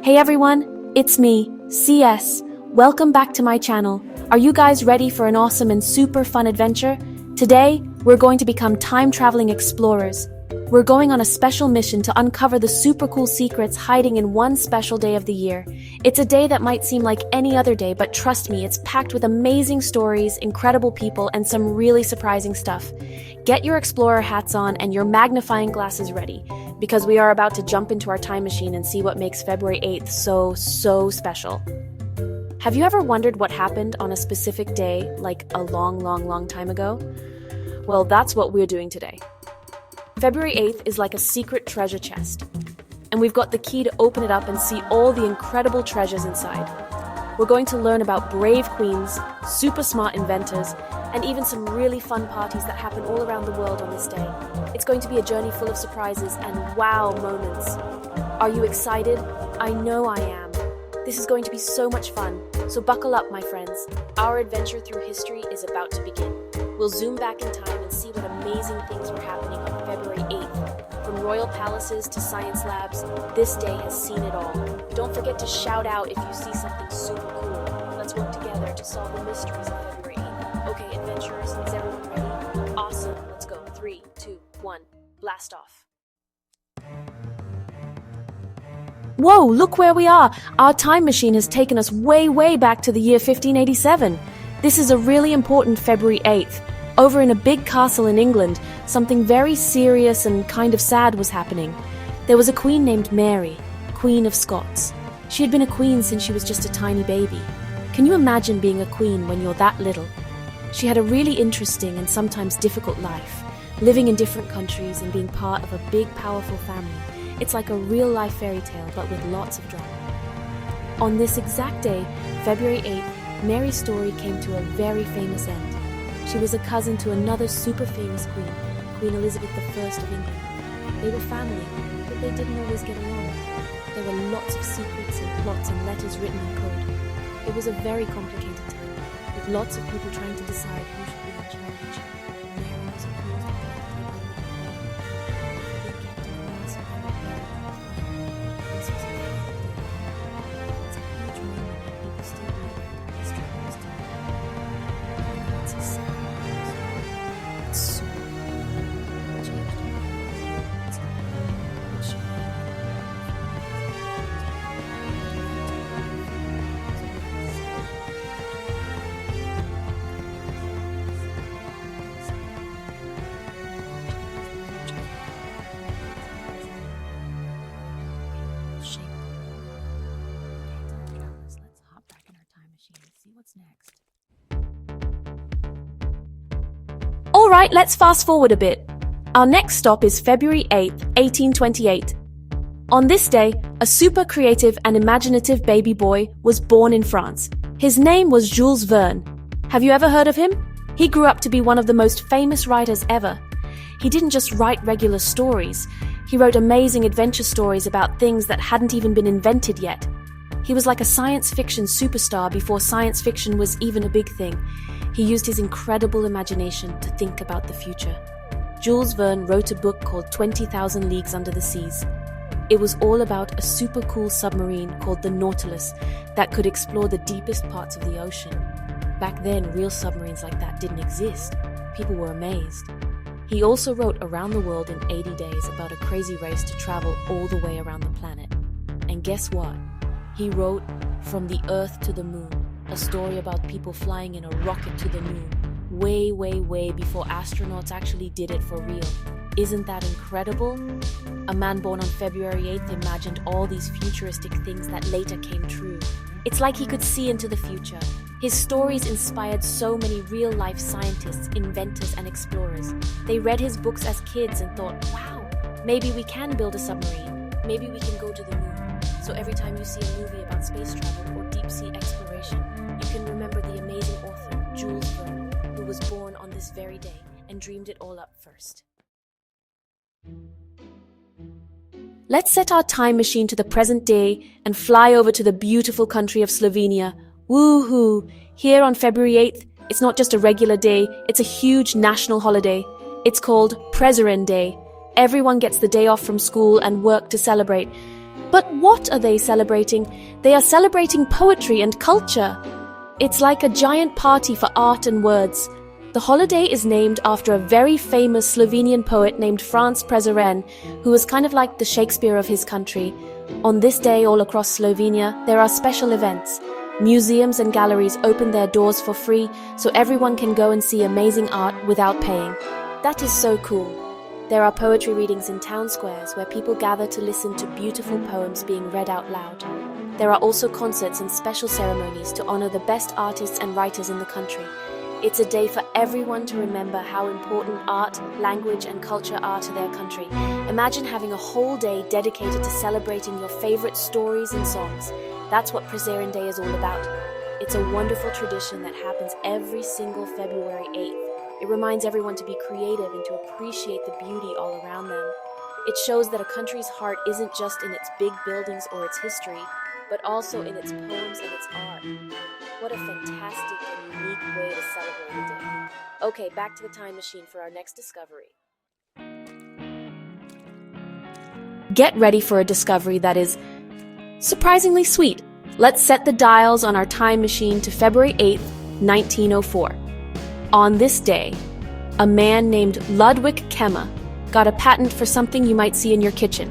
Hey everyone, it's me, CS. Welcome back to my channel. Are you guys ready for an awesome and super fun adventure? Today, we're going to become time-traveling explorers. We're going on a special mission to uncover the super cool secrets hiding in one special day of the year. It's a day that might seem like any other day, but trust me, it's packed with amazing stories, incredible people, and some really surprising stuff. Get your explorer hats on and your magnifying glasses ready, because we are about to jump into our time machine and see what makes February 8th so special. Have you ever wondered what happened on a specific day, like a long time ago? Well, that's what we're doing today. February 8th is like a secret treasure chest, and we've got the key to open it up and see all the incredible treasures inside. We're going to learn about brave queens, super smart inventors, and even some really fun parties that happen all around the world on this day. It's going to be a journey full of surprises and wow moments. Are you excited? I know I am. This is going to be so much fun, so buckle up, my friends. Our adventure through history is about to begin. We'll zoom back in time and see what amazing things were happening on February 8th. From royal palaces to science labs, this day has seen it all. Don't forget to shout out if you see something super cool. Let's work together to solve the mysteries of February 8th. Okay, adventurers, is everyone ready? Awesome, let's go. 3, 2, 1, blast off. Whoa, look where we are! Our time machine has taken us way back to the year 1587. This is a really important February 8th. Over in a big castle in England, something very serious and kind of sad was happening. There was a queen named Mary, Queen of Scots. She had been a queen since she was just a tiny baby. Can you imagine being a queen when you're that little? She had a really interesting and sometimes difficult life, living in different countries and being part of a big, powerful family. It's like a real-life fairy tale, but with lots of drama. On this exact day, February 8th, Mary's story came to a very famous end. She was a cousin to another super famous queen, Queen Elizabeth I of England. They were family, but they didn't always get along. There were lots of secrets and plots and letters written in code. It was a very complicated time, with lots of people trying to decide who should be in charge. Mary was accused of being taken over. They kept her once and very long. This was a very day. It's a huge moment that people still read about in history books today. It's a sad news. It's so changed her life. It's it showed her Let's hop back in our time machine and see what's next. Alright, let's fast forward a bit. Our next stop is February 8th, 1828. On this day, a super creative and imaginative baby boy was born in France. His name was Jules Verne. Have you ever heard of him? He grew up to be one of the most famous writers ever. He didn't just write regular stories. He wrote amazing adventure stories about things that hadn't even been invented yet. He was like a science fiction superstar before science fiction was even a big thing. He used his incredible imagination to think about the future. Jules Verne wrote a book called 20,000 Leagues Under the Seas. It was all about a super cool submarine called the Nautilus that could explore the deepest parts of the ocean. Back then, real submarines like that didn't exist. People were amazed. He also wrote Around the World in 80 Days about a crazy race to travel all the way around the planet. And guess what? He wrote From the Earth to the Moon, a story about people flying in a rocket to the moon, way before astronauts actually did it for real. Isn't that incredible? A man born on February 8th imagined all these futuristic things that later came true. It's like he could see into the future. His stories inspired so many real-life scientists, inventors, and explorers. They read his books as kids and thought, wow, maybe we can build a submarine. Maybe we can go to the moon. So every time you see a movie about space travel or deep-sea exploration, you can remember the amazing author, Jules Verne, who was born on this very day and dreamed it all up first. Let's set our time machine to the present day and fly over to the beautiful country of Slovenia. Woohoo! Here on February 8th, it's not just a regular day, it's a huge national holiday. It's called Prešeren Day. Everyone gets the day off from school and work to celebrate. But what are they celebrating? They are celebrating poetry and culture. It's like a giant party for art and words. The holiday is named after a very famous Slovenian poet named Franz Prešeren, who was kind of like the Shakespeare of his country. On this day, all across Slovenia, there are special events. Museums and galleries open their doors for free, so everyone can go and see amazing art without paying. That is so cool. There are poetry readings in town squares where people gather to listen to beautiful poems being read out loud. There are also concerts and special ceremonies to honor the best artists and writers in the country. It's a day for everyone to remember how important art, language, and culture are to their country. Imagine having a whole day dedicated to celebrating your favorite stories and songs. That's what Prešeren Day is all about. It's a wonderful tradition that happens every single February 8th. It reminds everyone to be creative and to appreciate the beauty all around them. It shows that a country's heart isn't just in its big buildings or its history, but also in its poems and its art. What a fantastic and unique way to celebrate a day. Okay, back to the time machine for our next discovery. Get ready for a discovery that is surprisingly sweet. Let's set the dials on our time machine to February 8th, 1904. On this day, a man named Ludwig Kemmer got a patent for something you might see in your kitchen.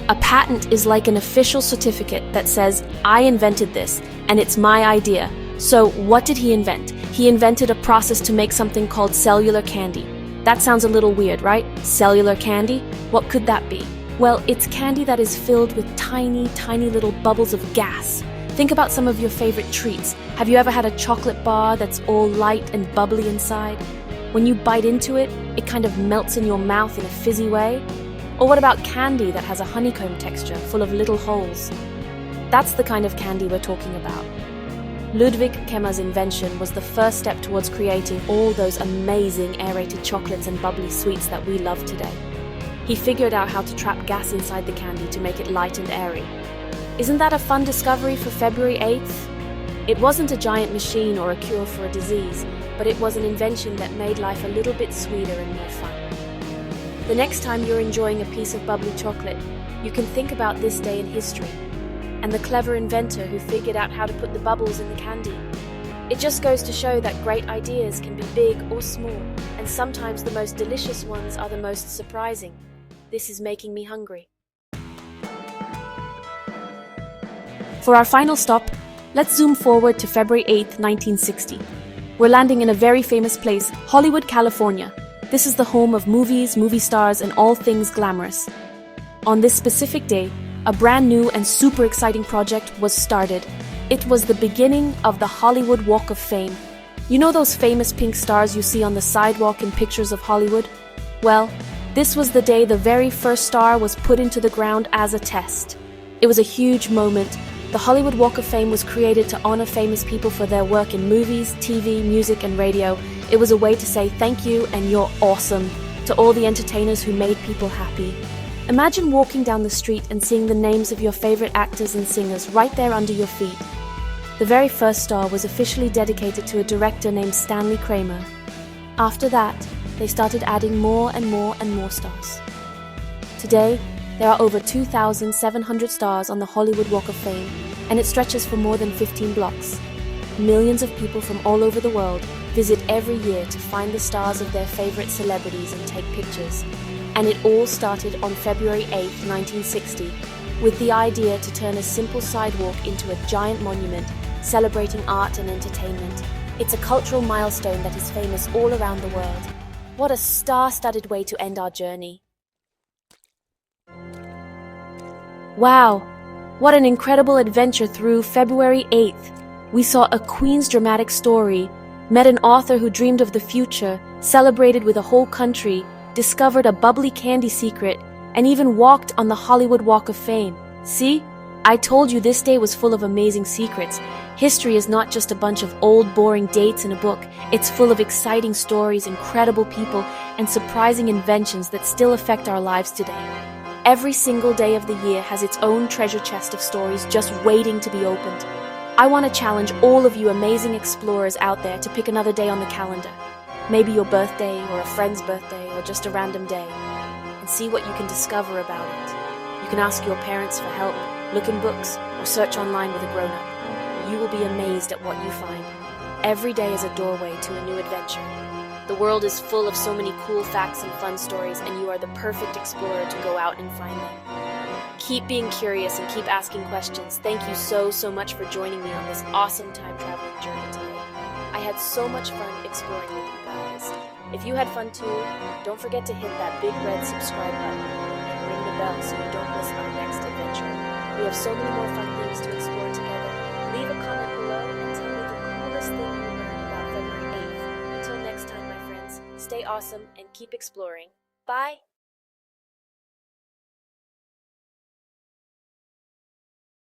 A patent is like an official certificate that says, I invented this, and it's my idea. So what did he invent? He invented a process to make something called cellular candy. That sounds a little weird, right? Cellular candy? What could that be? Well, it's candy that is filled with tiny, tiny little bubbles of gas. Think about some of your favorite treats. Have you ever had a chocolate bar that's all light and bubbly inside? When you bite into it, it kind of melts in your mouth in a fizzy way. Or what about candy that has a honeycomb texture full of little holes? That's the kind of candy we're talking about. Ludwig Kemmer's invention was the first step towards creating all those amazing aerated chocolates and bubbly sweets that we love today. He figured out how to trap gas inside the candy to make it light and airy. Isn't that a fun discovery for February 8th? It wasn't a giant machine or a cure for a disease, but it was an invention that made life a little bit sweeter and more fun. The next time you're enjoying a piece of bubbly chocolate, you can think about this day in history and the clever inventor who figured out how to put the bubbles in the candy. It just goes to show that great ideas can be big or small, and sometimes the most delicious ones are the most surprising. This is making me hungry. For our final stop, let's zoom forward to February 8th, 1960. We're landing in a very famous place, Hollywood, California. This is the home of movies, movie stars, and all things glamorous. On this specific day, a brand new and super exciting project was started. It was the beginning of the Hollywood Walk of Fame. You know those famous pink stars you see on the sidewalk in pictures of Hollywood? Well, this was the day the very first star was put into the ground as a test. It was a huge moment. The Hollywood Walk of Fame was created to honor famous people for their work in movies, TV, music, and radio. It was a way to say thank you and you're awesome to all the entertainers who made people happy. Imagine walking down the street and seeing the names of your favorite actors and singers right there under your feet. The very first star was officially dedicated to a director named Stanley Kramer. After that, they started adding more and more and more stars. Today, there are over 2,700 stars on the Hollywood Walk of Fame, and it stretches for more than 15 blocks. Millions of people from all over the world visit every year to find the stars of their favorite celebrities and take pictures. And it all started on February 8th, 1960, with the idea to turn a simple sidewalk into a giant monument celebrating art and entertainment. It's a cultural milestone that is famous all around the world. What a star-studded way to end our journey. Wow, what an incredible adventure through February 8th. We saw a queen's dramatic story, met an author who dreamed of the future, celebrated with a whole country, discovered a bubbly candy secret, and even walked on the Hollywood Walk of Fame. See? I told you this day was full of amazing secrets. History is not just a bunch of old, boring dates in a book. It's full of exciting stories, incredible people, and surprising inventions that still affect our lives today. Every single day of the year has its own treasure chest of stories just waiting to be opened. I want to challenge all of you amazing explorers out there to pick another day on the calendar. Maybe your birthday, or a friend's birthday, or just a random day, and see what you can discover about it. You can ask your parents for help, look in books, or search online with a grown-up. You will be amazed at what you find. Every day is a doorway to a new adventure. The world is full of so many cool facts and fun stories, and you are the perfect explorer to go out and find them. Keep being curious and keep asking questions. Thank you so much for joining me on this awesome time traveling journey today. I had so much fun exploring with you guys. If you had fun too, don't forget to hit that big red subscribe button and ring the bell so you don't miss our next adventure. We have so many more fun things to explore together. Leave a comment below and tell me the coolest thing you learned about February 8th. Until next time, my friends, stay awesome and keep exploring. Bye!